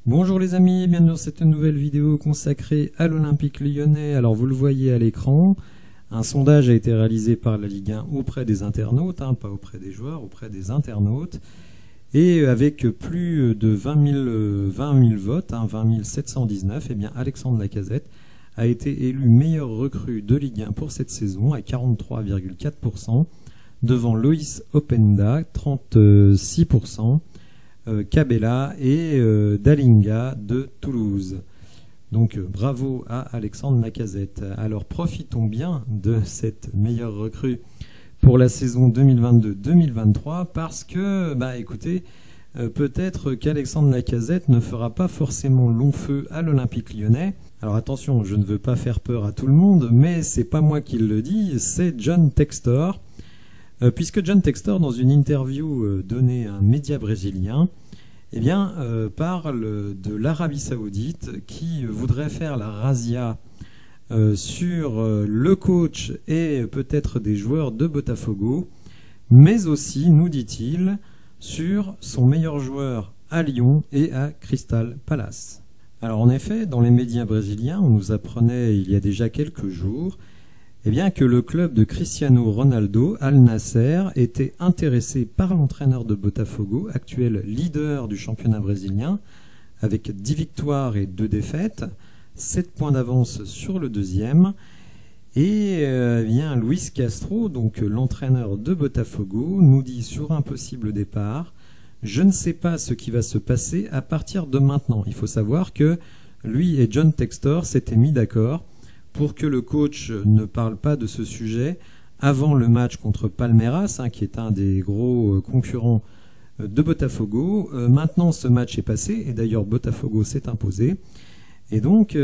Bonjour les amis, bienvenue dans cette nouvelle vidéo consacrée à l'Olympique Lyonnais. Alors vous le voyez à l'écran, un sondage a été réalisé par la Ligue 1 auprès des internautes, pas auprès des joueurs, auprès des internautes. Et avec plus de 20 000 votes, 20 719, eh bien Alexandre Lacazette a été élu meilleur recrue de Ligue 1 pour cette saison à 43,4%, devant Loïs Openda, 36%, Cabella et Dalinga de Toulouse. Donc bravo à Alexandre Lacazette. Alors profitons bien de cette meilleure recrue pour la saison 2022-2023 parce que, écoutez, peut-être qu'Alexandre Lacazette ne fera pas forcément long feu à l'Olympique Lyonnais. Alors attention, je ne veux pas faire peur à tout le monde, mais c'est pas moi qui le dis, c'est John Textor. Puisque John Textor, dans une interview donnée à un média brésilien, parle de l'Arabie Saoudite qui voudrait faire la razzia sur le coach et peut-être des joueurs de Botafogo, mais aussi, nous dit-il, sur son meilleur joueur à Lyon et à Crystal Palace. Alors en effet, dans les médias brésiliens, on nous apprenait il y a déjà quelques jours que le club de Cristiano Ronaldo, Al Nasser, était intéressé par l'entraîneur de Botafogo, actuel leader du championnat brésilien, avec 10 victoires et 2 défaites, 7 points d'avance sur le deuxième. Et Luis Castro, donc l'entraîneur de Botafogo, nous dit sur un possible départ: je ne sais pas ce qui va se passer à partir de maintenant. Il faut savoir que lui et John Textor s'étaient mis d'accord pour que le coach ne parle pas de ce sujet avant le match contre Palmeiras, qui est un des gros concurrents de Botafogo. Maintenant, ce match est passé, et d'ailleurs Botafogo s'est imposé. Et donc, il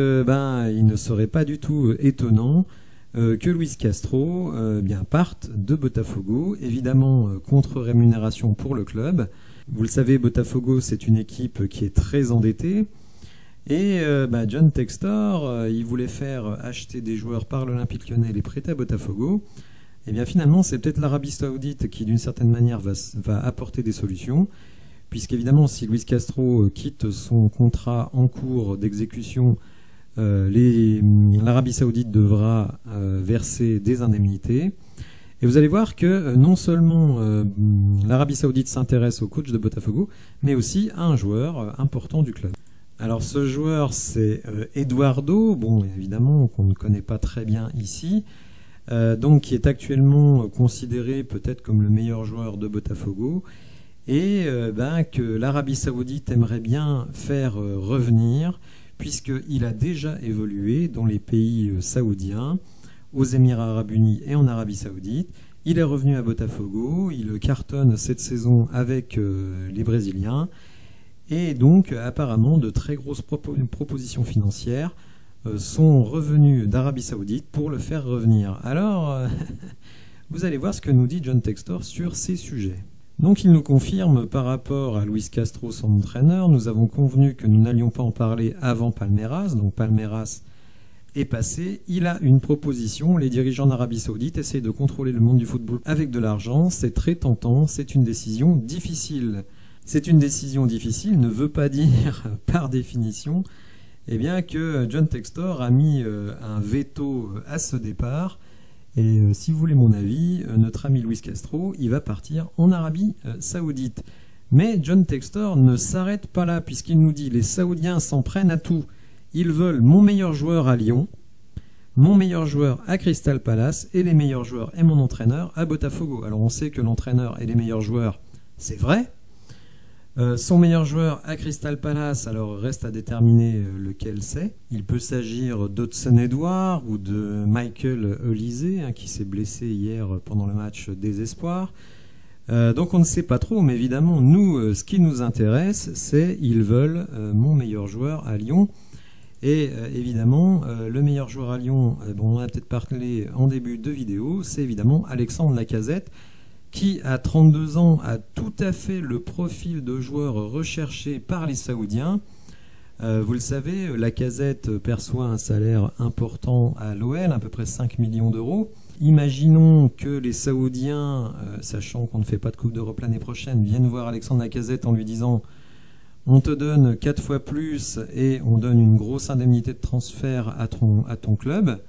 ne serait pas du tout étonnant que Luis Castro parte de Botafogo, évidemment contre rémunération pour le club. Vous le savez, Botafogo, c'est une équipe qui est très endettée. Et John Textor, il voulait faire acheter des joueurs par l'Olympique Lyonnais et les prêter à Botafogo. Et bien finalement, c'est peut-être l'Arabie Saoudite qui, d'une certaine manière, va apporter des solutions. Puisqu'évidemment, si Luis Castro quitte son contrat en cours d'exécution, l'Arabie Saoudite devra verser des indemnités. Et vous allez voir que non seulement l'Arabie Saoudite s'intéresse au coach de Botafogo, mais aussi à un joueur important du club. Alors ce joueur, c'est Eduardo, évidemment qu'on ne connaît pas très bien ici, donc qui est actuellement considéré peut-être comme le meilleur joueur de Botafogo, et que l'Arabie Saoudite aimerait bien faire revenir, puisqu'il a déjà évolué dans les pays saoudiens, aux Émirats Arabes Unis et en Arabie Saoudite. Il est revenu à Botafogo, il cartonne cette saison avec les Brésiliens, et donc apparemment de très grosses propositions financières sont revenues d'Arabie Saoudite pour le faire revenir. Alors, vous allez voir ce que nous dit John Textor sur ces sujets. Donc il nous confirme par rapport à Luis Castro, son entraîneur, nous avons convenu que nous n'allions pas en parler avant Palmeiras, donc Palmeiras est passé. Il a une proposition, les dirigeants d'Arabie Saoudite essayent de contrôler le monde du football avec de l'argent, c'est très tentant, c'est une décision difficile. C'est une décision difficile ne veut pas dire, par définition, que John Textor a mis un veto à ce départ. Et si vous voulez mon avis, notre ami Luis Castro, il va partir en Arabie Saoudite. Mais John Textor ne s'arrête pas là, puisqu'il nous dit: les Saoudiens s'en prennent à tout. Ils veulent mon meilleur joueur à Lyon, mon meilleur joueur à Crystal Palace, et les meilleurs joueurs et mon entraîneur à Botafogo. Alors on sait que l'entraîneur et les meilleurs joueurs, c'est vrai. Son meilleur joueur à Crystal Palace, alors reste à déterminer lequel c'est. Il peut s'agir d'Hudson Edouard ou de Michael Olise, qui s'est blessé hier pendant le match des Espoirs. Donc on ne sait pas trop, mais évidemment, nous, ce qui nous intéresse, c'est ils veulent mon meilleur joueur à Lyon. Et évidemment, le meilleur joueur à Lyon, dont on a peut-être parlé en début de vidéo, c'est évidemment Alexandre Lacazette, qui à 32 ans a tout à fait le profil de joueur recherché par les Saoudiens. Vous le savez, Lacazette perçoit un salaire important à l'OL, à peu près 5 millions d'euros. Imaginons que les Saoudiens, sachant qu'on ne fait pas de Coupe d'Europe l'année prochaine, viennent voir Alexandre Lacazette en lui disant on te donne 4 fois plus et on donne une grosse indemnité de transfert à ton club,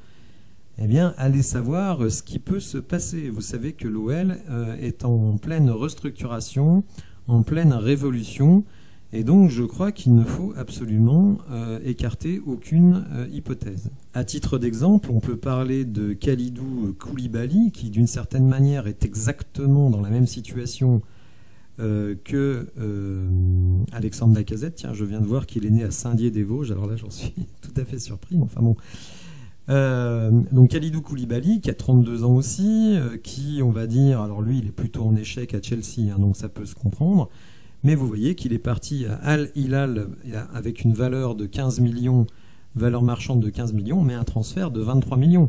eh bien, allez savoir ce qui peut se passer. Vous savez que l'OL est en pleine restructuration, en pleine révolution, et donc je crois qu'il ne faut absolument écarter aucune hypothèse. À titre d'exemple, on peut parler de Kalidou Koulibaly, qui d'une certaine manière est exactement dans la même situation que Alexandre Lacazette. Tiens, je viens de voir qu'il est né à Saint-Dié-des-Vosges, alors là j'en suis tout à fait surpris, mais enfin bon. Donc Kalidou Koulibaly, qui a 32 ans aussi, qui, on va dire, alors lui il est plutôt en échec à Chelsea, hein, donc ça peut se comprendre, mais vous voyez qu'il est parti à Al Hilal avec une valeur de 15 millions, valeur marchande de 15 millions, mais un transfert de 23 millions.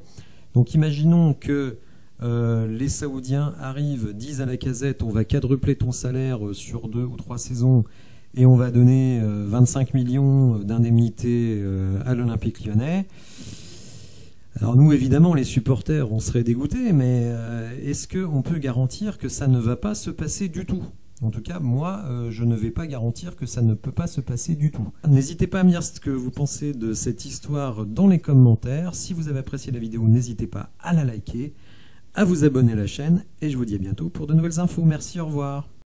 Donc imaginons que les Saoudiens arrivent, disent à Lacazette, on va quadrupler ton salaire sur 2 ou 3 saisons, et on va donner 25 millions d'indemnités à l'Olympique Lyonnais. Alors nous, évidemment, les supporters, on serait dégoûtés, mais est-ce qu'on peut garantir que ça ne va pas se passer du tout ? En tout cas, moi, je ne vais pas garantir que ça ne peut pas se passer du tout. N'hésitez pas à me dire ce que vous pensez de cette histoire dans les commentaires. Si vous avez apprécié la vidéo, n'hésitez pas à la liker, à vous abonner à la chaîne, et je vous dis à bientôt pour de nouvelles infos. Merci, au revoir.